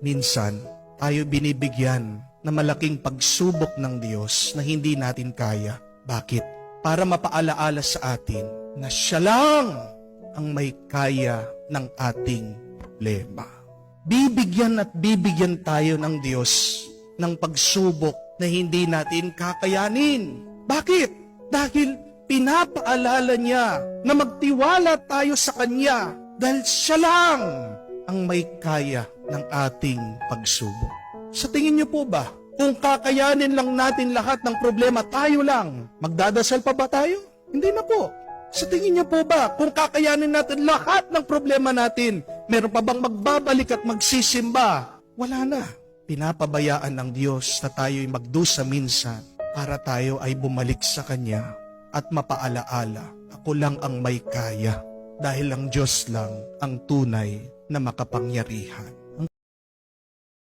Minsan, tayo binibigyan na malaking pagsubok ng Diyos na hindi natin kaya. Bakit? Para mapaalaala sa atin na Siya lang ang may kaya ng ating problema. Bibigyan at bibigyan tayo ng Diyos ng pagsubok na hindi natin kakayanin. Bakit? Dahil pinapaalala niya na magtiwala tayo sa Kanya dahil Siya lang ang may kaya ng ating pagsubok. Sa tingin niyo po ba, kung kakayanin lang natin lahat ng problema tayo lang, magdadasal pa ba tayo? Hindi na po. Sa tingin niyo po ba, kung kakayanin natin lahat ng problema natin, meron pa bang magbabalik at magsisimba? Wala na. Pinapabayaan ng Diyos na tayo'y magdusa minsan para tayo ay bumalik sa Kanya at mapaalaala, ako lang ang may kaya dahil ang Diyos lang ang tunay na makapangyarihan.